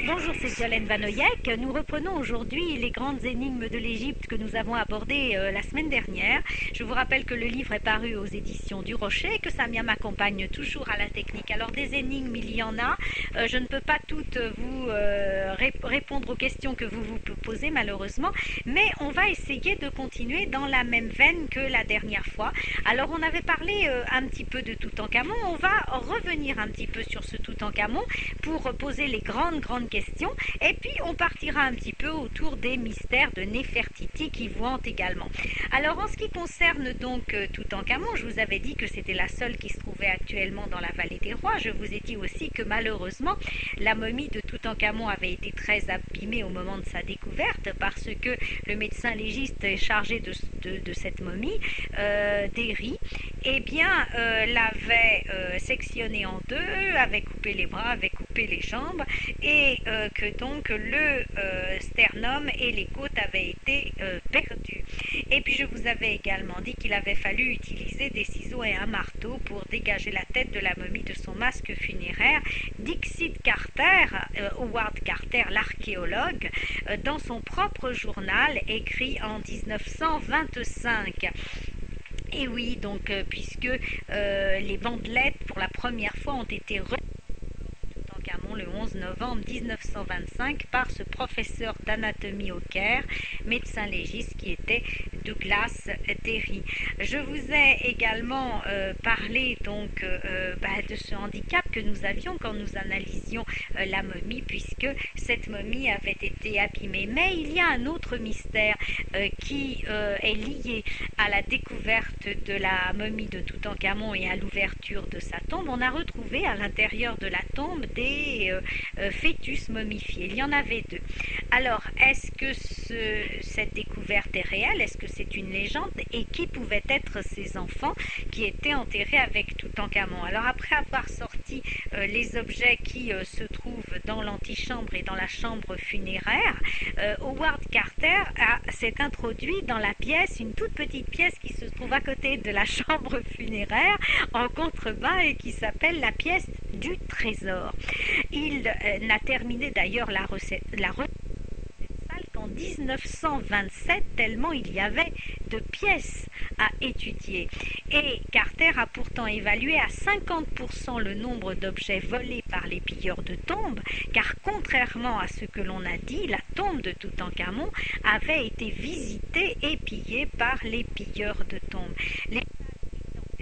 Bonjour, c'est Violaine Vanoyek. Nous reprenons aujourd'hui les grandes énigmes de l'Égypte que nous avons abordées la semaine dernière. Je vous rappelle que le livre est paru aux éditions du Rocher et que Samia m'accompagne toujours à la technique. Alors des énigmes, il y en a. Je ne peux pas toutes vous répondre aux questions que vous vous posez malheureusement, mais on va essayer de continuer dans la même veine que la dernière fois. Alors on avait parlé un petit peu de Toutankhamon. On va revenir un petit peu sur ce Toutankhamon pour poser les grandes questions, et puis on partira un petit peu autour des mystères de Néfertiti qui vous hantent également. Alors en ce qui concerne donc Toutankhamon, je vous avais dit que c'était la seule qui se trouvait actuellement dans la vallée des rois. Je vous ai dit aussi que malheureusement la momie de Toutankhamon avait été très abîmée au moment de sa découverte parce que le médecin légiste chargé de cette momie, Déry, eh bien l'avait sectionnée en deux, avait coupé les bras, avait coupé les jambes, et que donc le sternum et les côtes avaient été perdus. Et puis je vous avais également dit qu'il avait fallu utiliser des ciseaux et un marteau pour dégager la tête de la momie de son masque funéraire. Dixit Carter, Howard Carter, l'archéologue, dans son propre journal écrit en 1925. Et oui, donc puisque les bandelettes pour la première fois ont été le 11 novembre 1925 par ce professeur d'anatomie au Caire, médecin légiste qui était Douglas Déry. Je vous ai également parlé donc de ce handicap que nous avions quand nous analysions la momie, puisque cette momie avait été abîmée. Mais il y a un autre mystère qui est lié à la découverte de la momie de Toutankhamon et à l'ouverture de sa tombe. On a retrouvé à l'intérieur de la tombe des fœtus momifiés. Il y en avait deux. Alors, est-ce que cette découverte est réelle? Est-ce que c'est une légende? Et qui pouvaient être ces enfants qui étaient enterrés avec Toutankhamon? Alors, après avoir sorti les objets qui se trouvent dans l'antichambre et dans la chambre funéraire, Howard Carter s'est introduit dans la pièce, une toute petite pièce qui se trouve à côté de la chambre funéraire en contrebas et qui s'appelle la pièce du trésor. Il n'a terminé d'ailleurs la recette de cette salle qu'en 1927, tellement il y avait de pièces à étudier. Et Carter a pourtant évalué à 50% le nombre d'objets volés par les pilleurs de tombes, car contrairement à ce que l'on a dit, la tombe de Toutankhamon avait été visitée et pillée par les pilleurs de tombes. Les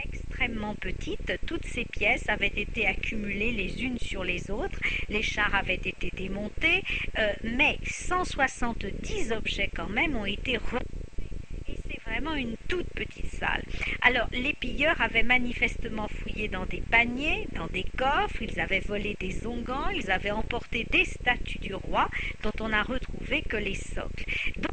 extrêmement petites, toutes ces pièces avaient été accumulées les unes sur les autres, les chars avaient été démontés, mais 170 objets quand même ont été retrouvés. Et c'est vraiment une toute petite salle. Alors, les pilleurs avaient manifestement fouillé dans des paniers, dans des coffres, ils avaient volé des onguents, ils avaient emporté des statues du roi dont on n'a retrouvé que les socles. Donc,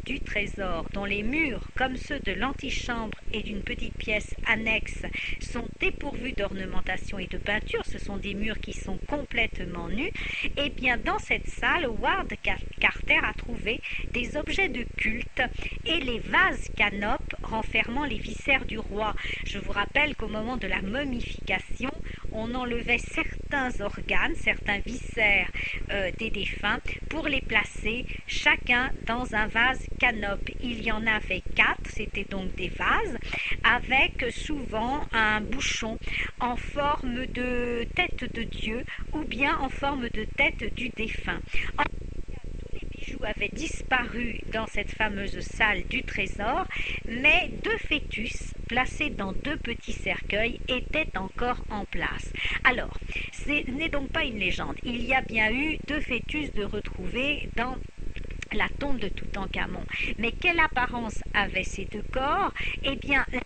du trésor, dont les murs, comme ceux de l'antichambre et d'une petite pièce annexe, sont dépourvus d'ornementation et de peinture, ce sont des murs qui sont complètement nus, et bien dans cette salle, Howard Carter a trouvé des objets de culte et les vases canopes renfermant les viscères du roi. Je vous rappelle qu'au moment de la momification, on enlevait certains organes, certains viscères des défunts pour les placer chacun dans un vase canope. Il y en avait 4, c'était donc des vases avec souvent un bouchon en forme de tête de Dieu ou bien en forme de tête du défunt. Tous les bijoux avaient disparu dans cette fameuse salle du trésor, mais 2 fœtus placés dans 2 petits cercueils étaient encore en place. Alors, ce n'est donc pas une légende. Il y a bien eu 2 fœtus de retrouvés dans la tombe de Toutankhamon. Mais quelle apparence avaient ces 2 corps? Eh bien, l'un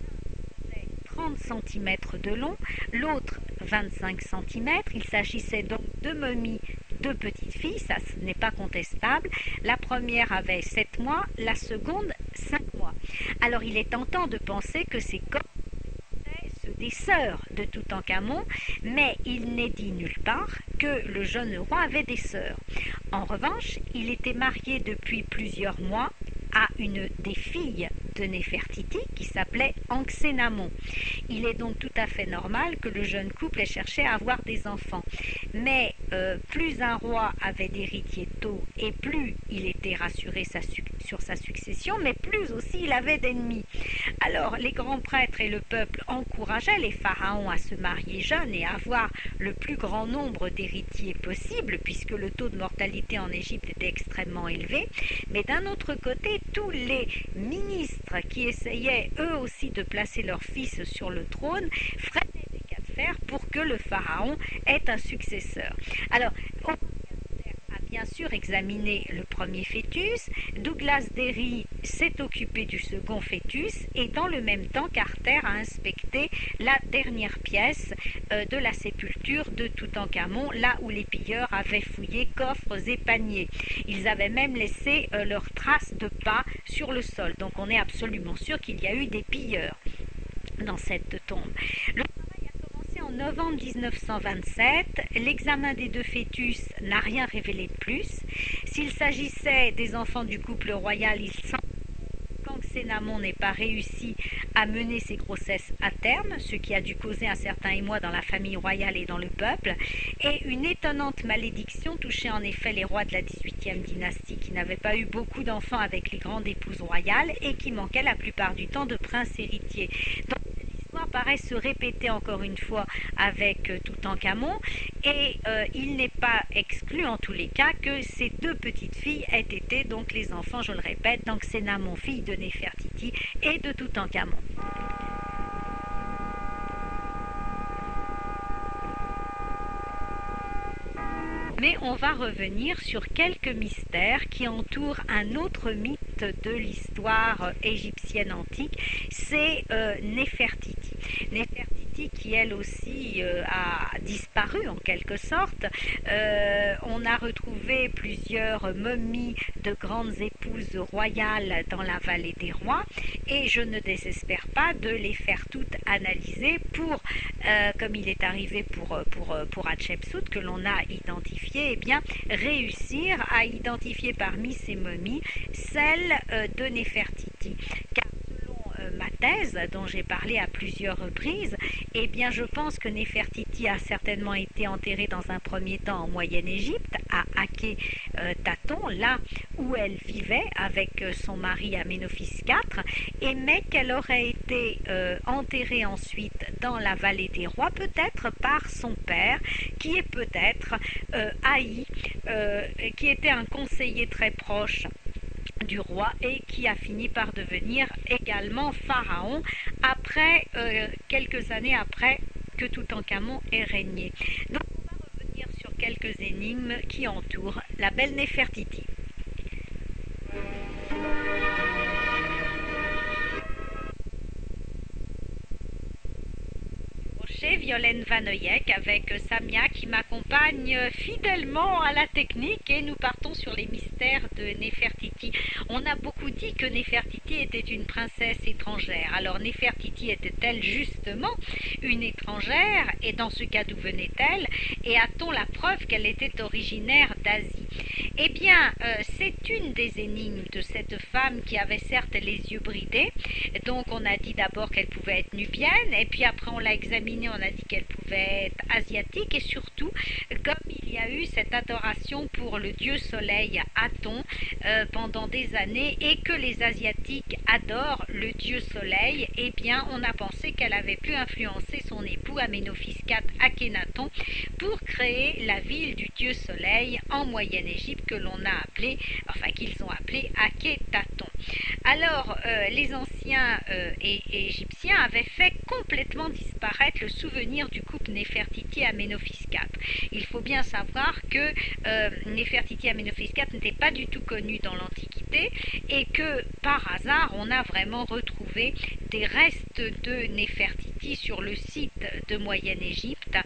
faisait 30 cm de long, l'autre 25 cm. Il s'agissait donc de momies de petites filles, ça ce n'est pas contestable. La première avait 7 mois, la seconde 5 mois. Alors il est tentant de penser que ces corps étaient ceux des sœurs de Toutankhamon, mais il n'est dit nulle part que le jeune roi avait des sœurs. En revanche, il était marié depuis plusieurs mois à une des filles de Néfertiti qui s'appelait Anxénamon. Il est donc tout à fait normal que le jeune couple ait cherché à avoir des enfants. Mais plus un roi avait d'héritiers tôt et plus il était rassuré sur sa succession, mais plus aussi il avait d'ennemis. Alors les grands prêtres et le peuple encourageaient les pharaons à se marier jeunes et à avoir le plus grand nombre d'héritiers possible, puisque le taux de mortalité en Égypte était extrêmement élevé. Mais d'un autre côté, tous les ministres qui essayaient eux aussi de placer leur fils sur le trône freinaient des cas de fer pour que le pharaon ait un successeur. Alors, bien sûr examiné le premier fœtus, Douglas Derry s'est occupé du second fœtus et dans le même temps Carter a inspecté la dernière pièce de la sépulture de Toutankhamon, là où les pilleurs avaient fouillé coffres et paniers. Ils avaient même laissé leurs traces de pas sur le sol, donc on est absolument sûr qu'il y a eu des pilleurs dans cette tombe. En novembre 1927, l'examen des deux fœtus n'a rien révélé de plus. S'il s'agissait des enfants du couple royal, il semble qu'Anxénamon n'ait pas réussi à mener ses grossesses à terme, ce qui a dû causer un certain émoi dans la famille royale et dans le peuple, et une étonnante malédiction touchait en effet les rois de la 18e dynastie qui n'avaient pas eu beaucoup d'enfants avec les grandes épouses royales et qui manquaient la plupart du temps de princes héritiers. Donc, paraît se répéter encore une fois avec Toutankhamon et il n'est pas exclu en tous les cas que ces deux petites filles aient été donc les enfants, je le répète, d'Anxénamon, fille de Néfertiti et de Toutankhamon. Mais on va revenir sur quelques mystères qui entourent un autre mythe de l'histoire égyptienne antique, c'est Néfertiti. Néfertiti qui elle aussi a disparu en quelque sorte. On a retrouvé plusieurs momies de grandes épouses royales dans la vallée des rois et je ne désespère pas de les faire toutes analyser pour, comme il est arrivé pour Hatshepsut que l'on a identifié, eh bien, réussir à identifier parmi ces momies celle de Néfertiti. Car selon ma thèse, dont j'ai parlé à plusieurs reprises, eh bien, je pense que Néfertiti a certainement été enterrée dans un premier temps en Moyenne-Égypte, à Aké-Taton, là où elle vivait avec son mari Aménophis IV, et mais qu'elle aurait été enterrée ensuite dans la vallée des rois, peut-être par son père, qui est peut-être Haï, qui était un conseiller très proche du roi et qui a fini par devenir également pharaon après quelques années après que Toutankhamon ait régné. Donc on va revenir sur quelques énigmes qui entourent la belle Néfertiti. Violaine Vanoyek avec Samia qui m'accompagne fidèlement à la technique et nous partons sur les mystères de Néfertiti. On a beaucoup dit que Néfertiti était une princesse étrangère. Alors Néfertiti était-elle justement une étrangère et dans ce cas d'où venait-elle et a-t-on la preuve qu'elle était originaire d'Asie? Eh bien, c'est une des énigmes de cette femme qui avait certes les yeux bridés. Donc on a dit d'abord qu'elle pouvait être nubienne et puis après on l'a examinée, on a dit qu'elle pouvait être asiatique et surtout comme il y a eu cette adoration pour le dieu soleil Aton pendant des années et que les asiatiques adorent le dieu soleil, eh bien on a pensé qu'elle avait pu influencer son époux Aménophis IV Akhénaton pour créer la ville du dieu soleil en Moyenne-Égypte que l'on a appelée, enfin qu'ils ont appelée Aké-Taton. Alors les anciens égyptiens avaient fait complètement disparaître le souvenir du couple Néfertiti-Aménophis IV. Il faut bien savoir que Néfertiti-Aménophis IV n'était pas du tout connu dans l'Antiquité et que par hasard on a vraiment retrouvé des restes de Néfertiti sur le site de Moyenne-Égypte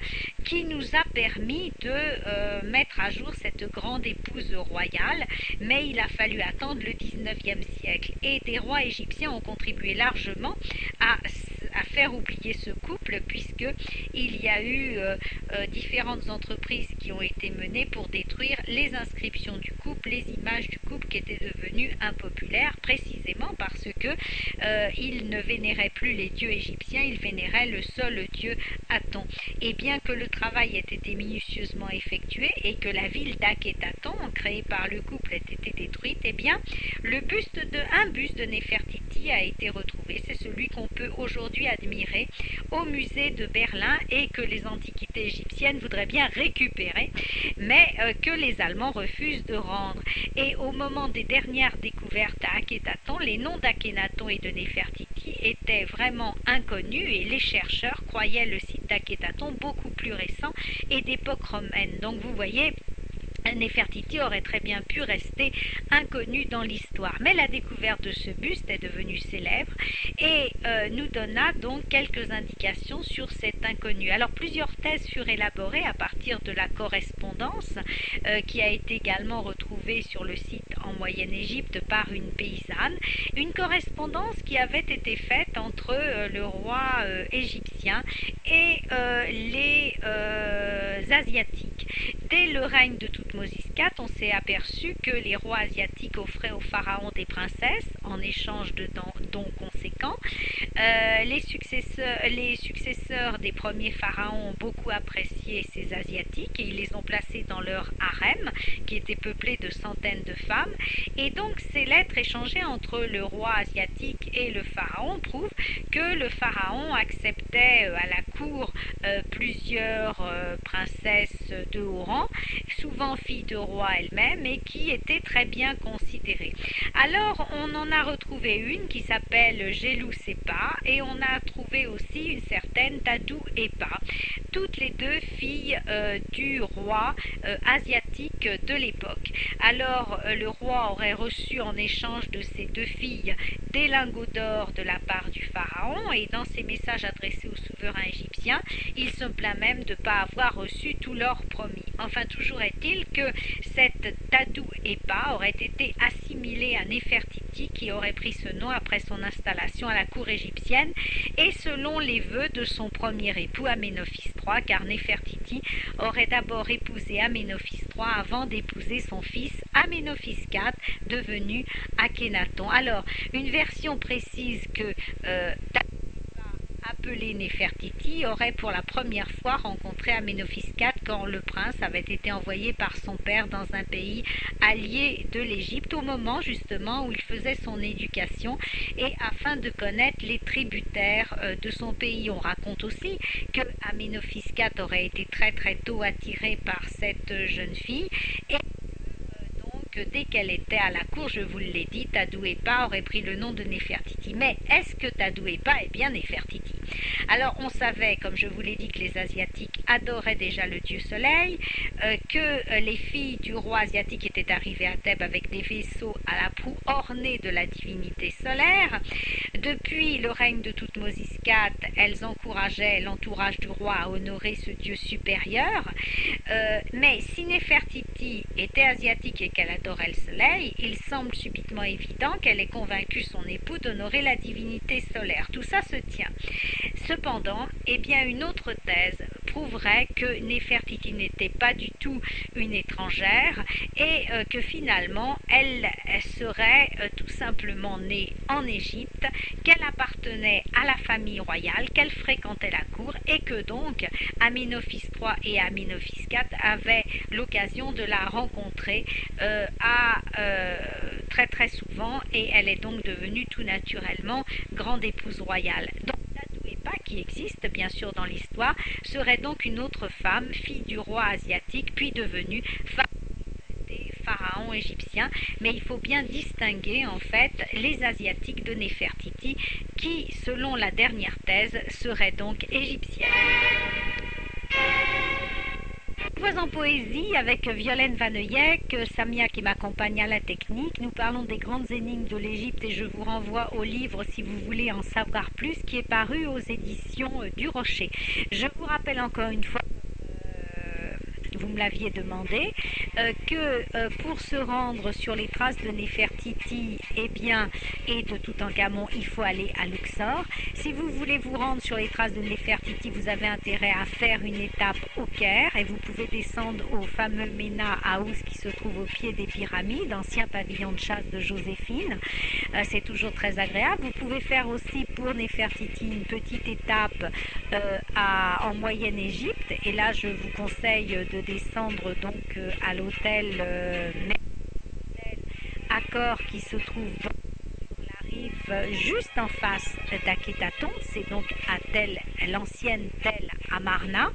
qui nous a permis de mettre à jour cette grande épouse royale, mais il a fallu attendre le 19e siècle et des rois égyptiens ont contribué largement à faire oublier ce couple, puisque il y a eu différentes entreprises qui ont été menées pour détruire les inscriptions du couple, les images du couple qui étaient devenues impopulaires, précisément parce que ils ne vénéraient plus les dieux égyptiens, ils vénéraient le seul dieu Aton. Et bien que le travail ait été minutieusement effectué et que la ville d'Akhénaton, créée par le couple, ait été détruite, eh bien un buste de Néfertiti a été retrouvé. C'est celui qu'on peut aujourd'hui admirer au musée de Berlin et que les antiquités égyptiennes voudraient bien récupérer, mais que les Allemands refusent de rendre. Et au moment des dernières découvertes à Akhénaton, les noms d'Akhénaton et de Néfertiti étaient vraiment inconnus et les chercheurs croyaient le site d'Akhénaton beaucoup plus récent et d'époque romaine. Donc vous voyez, Néfertiti aurait très bien pu rester inconnu dans l'histoire. Mais la découverte de ce buste est devenue célèbre et nous donna donc quelques indications sur cet inconnu. Alors plusieurs thèses furent élaborées à partir de la correspondance qui a été également retrouvée sur le site en Moyenne-Égypte par une paysanne. Une correspondance qui avait été faite entre le roi égyptien et les Asiatiques. Dès le règne de Toutmose IV, on s'est aperçu que les rois asiatiques offraient au pharaon des princesses en échange de dons conséquents. Les successeurs des premiers pharaons ont beaucoup apprécié ces asiatiques et ils les ont placés dans leur harem qui était peuplé de centaines de femmes. Et donc ces lettres échangées entre le roi asiatique et le pharaon prouvent que le pharaon acceptait à la cour plusieurs princesses de haut rang, souvent filles de rois elles-mêmes et qui étaient très bien considérées. Alors on en a retrouvé une qui s'appelle Gelou Sepa et on a trouvé aussi une certaine Tadou Epa, toutes les deux filles du roi asiatique de l'époque. Alors le roi aurait reçu en échange de ces deux filles des lingots d'or de la part du pharaon et dans ses messages adressés au souverain égyptien, il se plaint même de ne pas avoir reçu tout l'or promis. Enfin, toujours est-il que cette Tadou Epa aurait été assimilée à Néfertiti qui aurait pris ce nom après son installation à la cour égyptienne et selon les vœux de son premier époux Aménophis III, car Néfertiti aurait d'abord épousé Aménophis III avant d'épouser son fils Aménophis IV, devenu Akhénaton. Alors, une version précise que appelé Néfertiti, aurait pour la première fois rencontré Aménophis IV quand le prince avait été envoyé par son père dans un pays allié de l'Égypte au moment justement où il faisait son éducation et afin de connaître les tributaires de son pays. On raconte aussi que Aménophis IV aurait été très très tôt attiré par cette jeune fille et que dès qu'elle était à la cour, je vous l'ai dit, Tadou Epa aurait pris le nom de Néfertiti. Mais est-ce que Tadou Epa est bien Néfertiti? Alors on savait, comme je vous l'ai dit, que les Asiatiques adoraient déjà le dieu soleil, que les filles du roi asiatique étaient arrivées à Thèbes avec des vaisseaux à la proue ornés de la divinité solaire. Depuis le règne de Toutmose IV, elles encourageaient l'entourage du roi à honorer ce dieu supérieur. Mais si Néfertiti était asiatique et qu'elle adorait le soleil, il semble subitement évident qu'elle ait convaincu son époux d'honorer la divinité solaire. Tout ça se tient. Cependant, eh bien, une autre thèse prouverait que Néfertiti n'était pas du tout une étrangère et que finalement elle serait tout simplement née en Égypte, qu'elle appartenait à la famille royale, qu'elle fréquentait la cour et que donc Aménophis III et Aménophis IV avaient l'occasion de la rencontrer très très souvent et elle est donc devenue tout naturellement grande épouse royale. Donc, qui existe bien sûr dans l'histoire, serait donc une autre femme, fille du roi asiatique, puis devenue femme des pharaons égyptiens. Mais il faut bien distinguer en fait les Asiatiques de Néfertiti, qui, selon la dernière thèse, seraient donc égyptiennes. Voix en poésie avec Violaine Vaneuillec, Samia qui m'accompagne à la technique. Nous parlons des grandes énigmes de l'Égypte et je vous renvoie au livre si vous voulez en savoir plus qui est paru aux éditions du Rocher. Je vous rappelle encore une fois, vous me l'aviez demandé, que pour se rendre sur les traces de Néfertiti, Nefertiti, eh bien, et de Toutankhamon, il faut aller à Luxor. Si vous voulez vous rendre sur les traces de Nefertiti, vous avez intérêt à faire une étape au Caire et vous pouvez descendre au fameux Mena House qui se trouve au pied des pyramides, ancien pavillon de chasse de Joséphine. C'est toujours très agréable. Vous pouvez faire aussi pour Nefertiti une petite étape en Moyenne Égypte et là je vous conseille de descendre donc à l'hôtel Accor qui se trouve sur la rive juste en face d'Akhenaton, c'est donc à l'ancienne Tel Amarna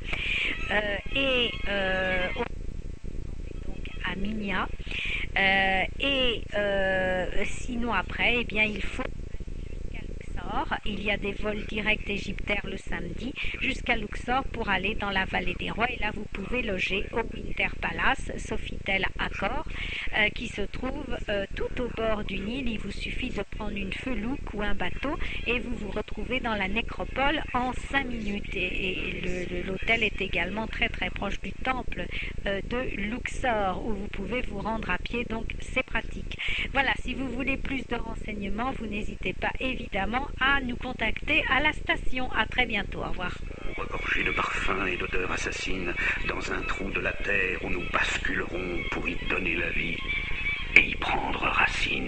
et donc à Minya sinon après eh bien il faut Luxor. Il y a des vols directs égyptaires le samedi jusqu'à Luxor pour aller dans la vallée des rois et là vous pouvez loger au Winter Palace Sofitel Accor qui se trouve tout au bord du Nil. Il vous suffit de prendre une felouque ou un bateau et vous vous retrouvez dans la nécropole en 5 minutes et l'hôtel est également très très proche du temple de Luxor où vous pouvez vous rendre à pied, donc c'est pratique. Voilà, si vous voulez plus de renseignements, vous n'hésitez pas évidemment à nous contacter à la station. À très bientôt, au revoir. Regorgé de parfums et d'odeurs assassines, dans un trou de la terre où nous basculerons pour y donner la vie et y prendre racine.